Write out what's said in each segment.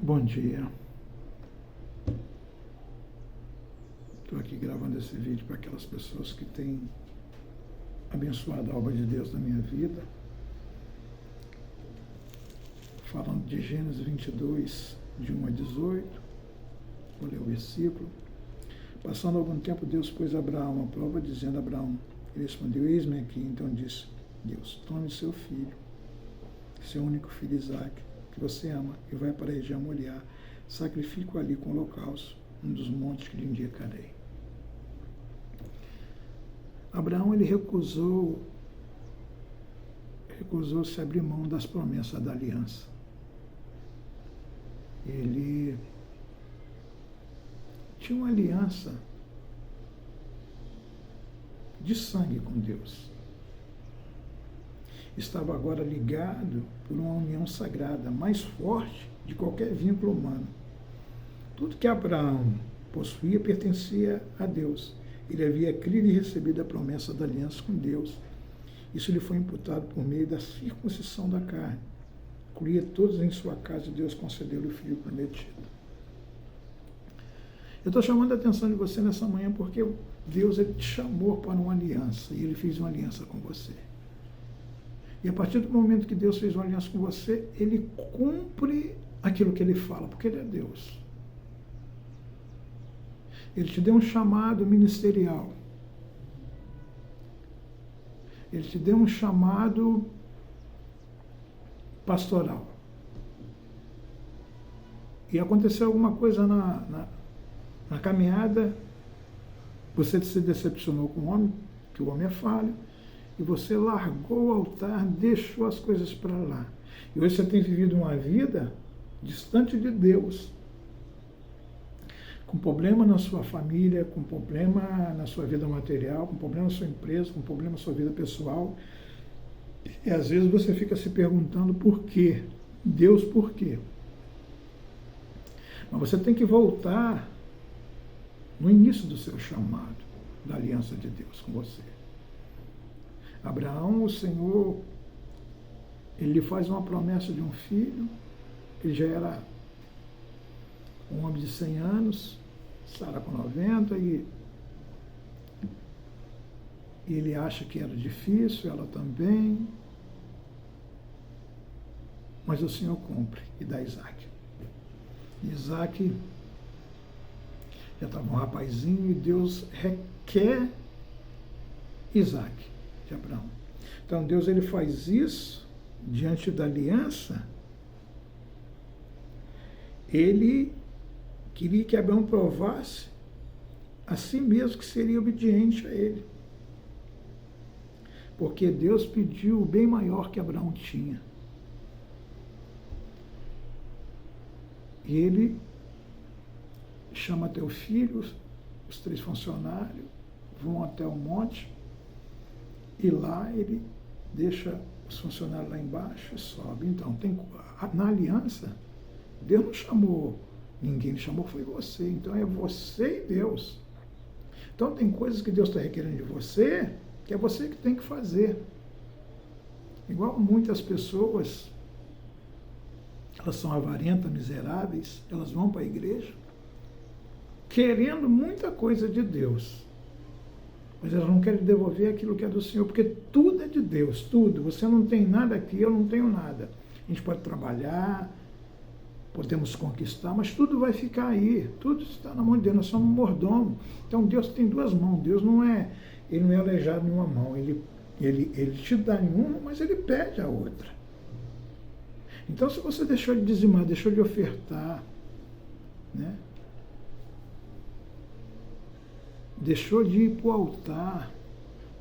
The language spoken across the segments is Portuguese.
Bom dia. Estou aqui gravando esse vídeo para aquelas pessoas que têm abençoado a obra de Deus na minha vida. Falando de Gênesis 22, de 1 a 18. Vou ler o versículo. Passando algum tempo, Deus pôs a Abraão à prova, dizendo a Abraão, ele respondeu, eis-me aqui. Então disse Deus, tome seu filho, seu único filho Isaque, que você ama, e vai para a região Moriá, sacrifique-o ali com holocausto, um dos montes que lhe indicarei. Abraão, ele recusou-se a abrir mão das promessas da aliança. Ele tinha uma aliança de sangue com Deus. Estava agora ligado por uma união sagrada, mais forte de qualquer vínculo humano. Tudo que Abraão possuía pertencia a Deus. Ele havia crido e recebido a promessa da aliança com Deus. Isso lhe foi imputado por meio da circuncisão da carne. Incluía todos em sua casa e Deus concedeu-lhe o filho prometido. Eu estou chamando a atenção de você nessa manhã porque Deus ele te chamou para uma aliança e Ele fez uma aliança com você. E a partir do momento que Deus fez uma aliança com você, Ele cumpre aquilo que Ele fala, porque Ele é Deus. Ele te deu um chamado ministerial. Ele te deu um chamado pastoral. E aconteceu alguma coisa na caminhada, você se decepcionou com o homem, que o homem é falho, e você largou o altar, deixou as coisas para lá. E hoje você tem vivido uma vida distante de Deus, com problema na sua família, com problema na sua vida material, com problema na sua empresa, com problema na sua vida pessoal. E às vezes você fica se perguntando por quê? Deus, por quê? Mas você tem que voltar no início do seu chamado, da aliança de Deus com você. Abraão, o Senhor, ele lhe faz uma promessa de um filho, ele já era um homem de 100 anos, Sara com 90, e ele acha que era difícil, ela também, mas o Senhor cumpre e dá Isaque. Isaque já estava um rapazinho e Deus requer Isaque de Abraão. Então Deus ele faz isso diante da aliança. Ele queria que Abraão provasse a si mesmo que seria obediente a ele. Porque Deus pediu o bem maior que Abraão tinha. E ele chama teu filho, os 3 funcionários, vão até o monte, e lá ele deixa os funcionários lá embaixo e sobe. Então, na aliança, Deus não chamou ninguém, ele chamou foi você. Então é você e Deus. Então tem coisas que Deus está requerendo de você, que é você que tem que fazer. Igual muitas pessoas, elas são avarentas, miseráveis, elas vão para a igreja, querendo muita coisa de Deus, mas elas não querem devolver aquilo que é do Senhor, porque tudo é de Deus, tudo. Você não tem nada aqui, eu não tenho nada. A gente pode trabalhar, podemos conquistar, mas tudo vai ficar aí, tudo está na mão de Deus, nós somos mordomo. Então Deus tem 2 mãos, Deus não é aleijado em uma mão, ele te dá em uma, mas ele pede a outra. Então se você deixou de dizimar, deixou de ofertar, né? Deixou de ir para o altar,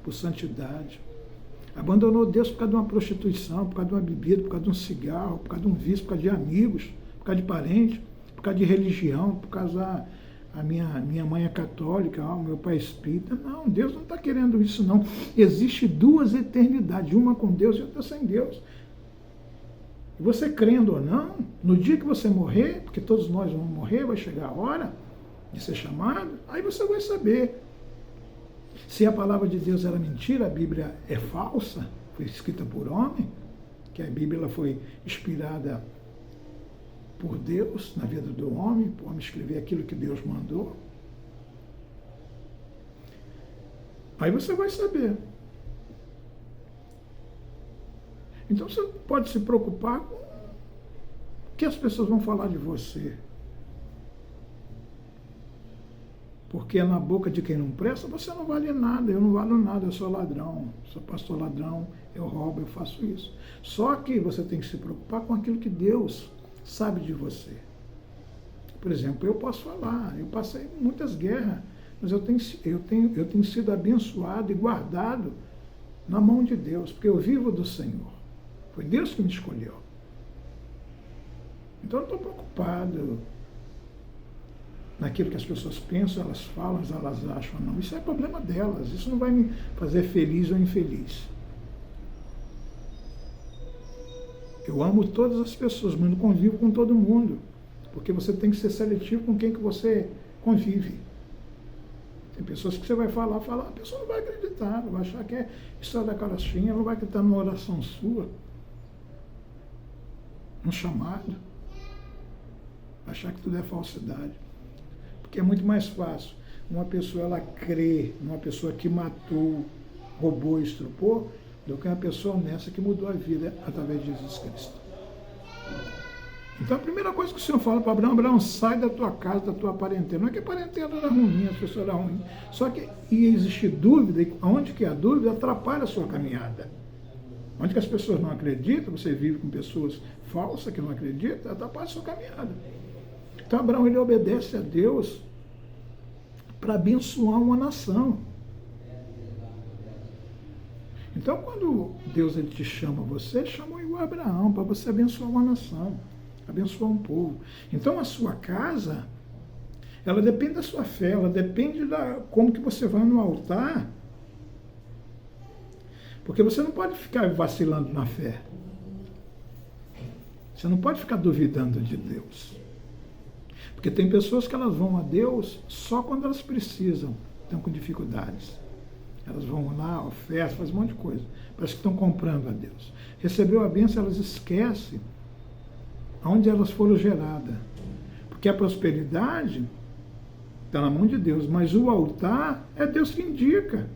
por santidade, abandonou Deus por causa de uma prostituição, por causa de uma bebida, por causa de um cigarro, por causa de um vício, por causa de amigos, por causa de parentes, por causa de religião, por causa a minha mãe é católica, o meu pai é espírita. Não, Deus não está querendo isso não. Existe 2 eternidades, uma com Deus e outra sem Deus. E você crendo ou não, no dia que você morrer, porque todos nós vamos morrer, vai chegar a hora de ser chamado, aí você vai saber se a palavra de Deus era mentira, a Bíblia é falsa, foi escrita por homem, que a Bíblia ela foi inspirada por Deus na vida do homem, para o homem escrever aquilo que Deus mandou. Aí você vai saber. Então você pode se preocupar com o que as pessoas vão falar de você. Porque na boca de quem não presta, você não vale nada, eu não valho nada, eu sou ladrão, sou pastor ladrão, eu roubo, eu faço isso. Só que você tem que se preocupar com aquilo que Deus sabe de você. Por exemplo, eu posso falar, eu passei muitas guerras, mas eu tenho sido abençoado e guardado na mão de Deus, porque eu vivo do Senhor. Foi Deus que me escolheu. Então eu não estou preocupado naquilo que as pessoas pensam, elas falam, elas acham, não. Isso é problema delas, isso não vai me fazer feliz ou infeliz. Eu amo todas as pessoas, mas não convivo com todo mundo, porque você tem que ser seletivo com quem que você convive. Tem pessoas que você vai falar, a pessoa não vai acreditar, vai achar que é história da carochinha, ela não vai acreditar numa oração sua, num chamado, vai achar que tudo é falsidade. Porque é muito mais fácil uma pessoa ela crer numa pessoa que matou, roubou e estrupou, do que uma pessoa honesta que mudou a vida através de Jesus Cristo. Então a primeira coisa que o Senhor fala para Abraão, Abraão, sai da tua casa, da tua parentela. Não é que a parentela era ruim, a pessoa era ruim. Só que ia existir dúvida, e onde que a dúvida atrapalha a sua caminhada. Onde que as pessoas não acreditam, você vive com pessoas falsas que não acreditam, atrapalha a sua caminhada. Então Abraão ele obedece a Deus para abençoar uma nação. Então quando Deus ele te chama, você chamou igual a Abraão, para você abençoar uma nação, abençoar um povo. Então a sua casa, ela depende da sua fé, ela depende da como que você vai no altar, porque você não pode ficar vacilando na fé. Você não pode ficar duvidando de Deus. Porque tem pessoas que elas vão a Deus só quando elas precisam, estão com dificuldades. Elas vão lá, ofertam, fazem um monte de coisa. Parece que estão comprando a Deus. Recebeu a bênção, elas esquecem aonde elas foram geradas. Porque a prosperidade está na mão de Deus, mas o altar é Deus que indica.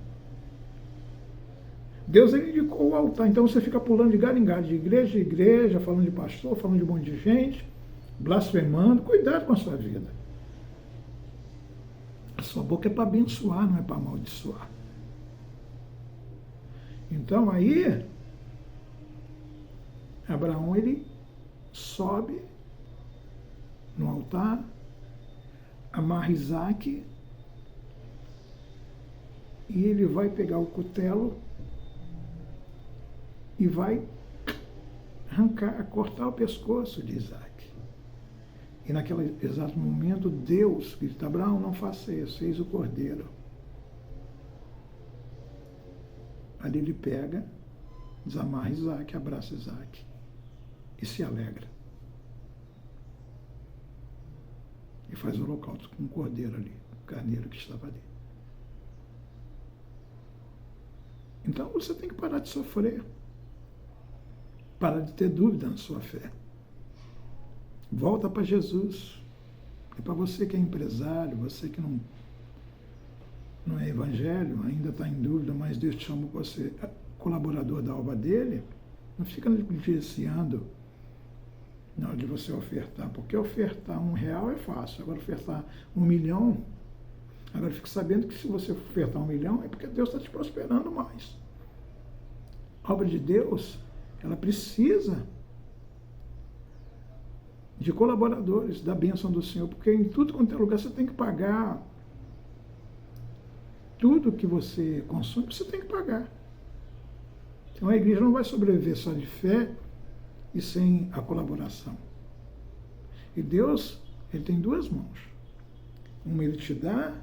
Deus ele indicou o altar, então você fica pulando de galho em galho, de igreja em igreja, falando de pastor, falando de um monte de gente, blasfemando. Cuidado com a sua vida. A sua boca é para abençoar, não é para amaldiçoar. Então aí, Abraão ele sobe no altar, amarra Isaac e ele vai pegar o cutelo e vai cortar o pescoço de Isaac. E naquele exato momento, Deus grita, Abraão, não faça isso, eis o cordeiro. Ali ele pega, desamarra Isaac, abraça Isaac e se alegra. E faz o holocausto com o cordeiro ali, o carneiro que estava ali. Então você tem que parar de sofrer. Parar de ter dúvida na sua fé. Volta para Jesus. E para você que é empresário, você que não é evangelho, ainda está em dúvida, mas Deus te chamou para ser colaborador da obra dele, não fica negligenciando na hora de você ofertar, porque ofertar R$1 é fácil, agora ofertar 1 milhão, agora fique sabendo que se você ofertar 1 milhão é porque Deus está te prosperando mais. A obra de Deus, ela precisa de colaboradores da bênção do Senhor, porque em tudo quanto é lugar você tem que pagar. Tudo que você consome, você tem que pagar. Então a igreja não vai sobreviver só de fé e sem a colaboração. E Deus, ele tem duas mãos. Uma ele te dá,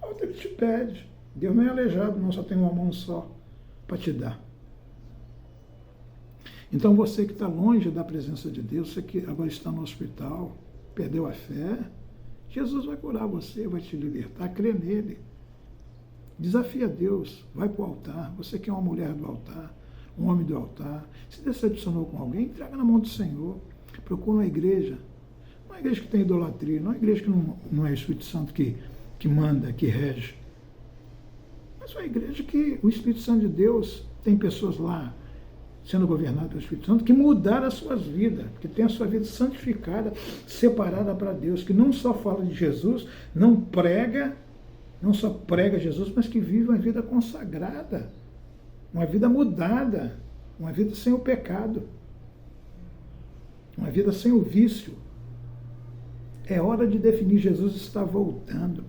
a outra ele te pede. Deus não é aleijado, não, só tem uma mão só para te dar. Então você que está longe da presença de Deus, você que agora está no hospital, perdeu a fé, Jesus vai curar você, vai te libertar, crê nele. Desafia Deus, vai para o altar. Você que é uma mulher do altar, um homem do altar, se decepcionou com alguém, entrega na mão do Senhor. Procura uma igreja. Uma igreja que tem idolatria, não é uma igreja que não é o Espírito Santo que manda, que rege. Mas uma igreja que o Espírito Santo de Deus tem pessoas lá sendo governadas pelo Espírito Santo que mudaram as suas vidas, que tem a sua vida santificada, separada para Deus, que não só fala de Jesus, não só prega Jesus, mas que vive uma vida consagrada, uma vida mudada, uma vida sem o pecado, uma vida sem o vício. É hora de definir, Jesus está voltando.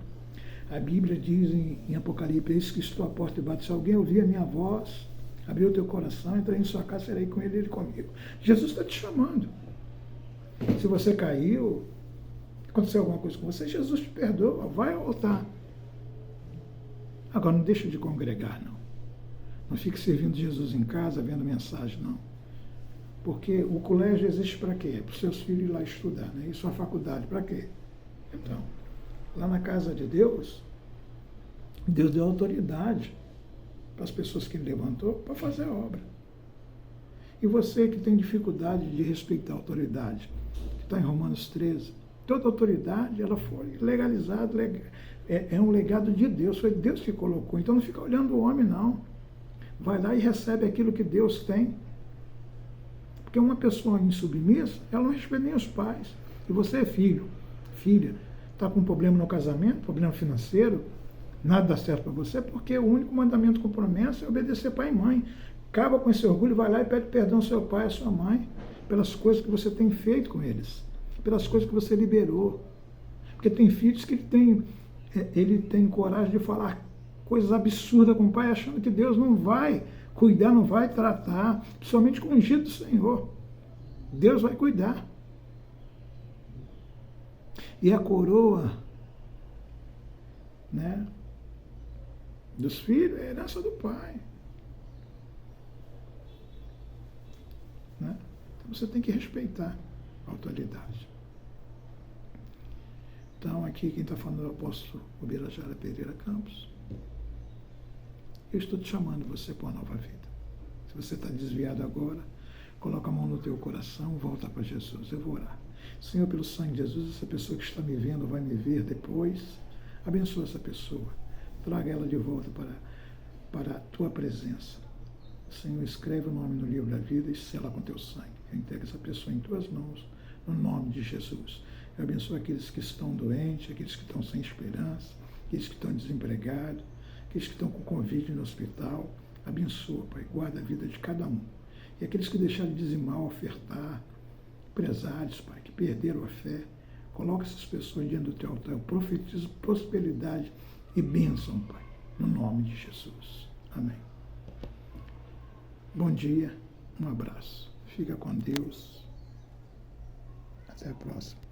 A Bíblia diz em Apocalipse, eis que estou à porta e bato. Se alguém ouvir a minha voz, abrir o teu coração, entrei em sua casa, serei com ele e ele comigo. Jesus está te chamando. Se você caiu, aconteceu alguma coisa com você, Jesus te perdoa, vai voltar. Agora, não deixe de congregar, não. Não fique servindo Jesus em casa, vendo mensagem, não. Porque o colégio existe para quê? Para os seus filhos ir lá estudar, né? E sua faculdade, para quê? Então, lá na casa de Deus, Deus deu autoridade para as pessoas que ele levantou para fazer a obra. E você que tem dificuldade de respeitar a autoridade, que está em Romanos 13, toda autoridade ela foi legalizada, é um legado de Deus, foi Deus que colocou. Então não fica olhando o homem, não. Vai lá e recebe aquilo que Deus tem. Porque uma pessoa insubmissa, ela não respeita nem os pais. E você é filho, filha, está com um problema no casamento, problema financeiro, nada dá certo para você, porque o único mandamento com promessa é obedecer pai e mãe. Acaba com esse orgulho, vai lá e pede perdão ao seu pai e à sua mãe, pelas coisas que você tem feito com eles, pelas coisas que você liberou. Porque tem filhos que ele tem coragem de falar coisas absurdas com o pai, achando que Deus não vai cuidar, não vai tratar, principalmente com o ungido do Senhor. Deus vai cuidar. E a coroa, né, dos filhos é a herança do pai. Né? Então você tem que respeitar a autoridade. Então, aqui quem está falando é o apóstolo Ubirajara Pereira Campos. Eu estou te chamando você para uma nova vida. Se você está desviado agora, coloca a mão no teu coração, volta para Jesus. Eu vou orar. Senhor, pelo sangue de Jesus, essa pessoa que está me vendo vai me ver depois. Abençoa essa pessoa. Traga ela de volta para a tua presença. Senhor, escreve o nome no livro da vida e sela com teu sangue. Eu entrego essa pessoa em tuas mãos, no nome de Jesus. Eu abençoo aqueles que estão doentes, aqueles que estão sem esperança, aqueles que estão desempregados, aqueles que estão com Covid no hospital. Abençoa, Pai, guarda a vida de cada um. E aqueles que deixaram de dizimar, ofertar, empresários, Pai, que perderam a fé, coloca essas pessoas diante do teu altar. Eu profetizo prosperidade e bênção, Pai, no nome de Jesus. Amém. Bom dia, um abraço. Fica com Deus. Até a próxima.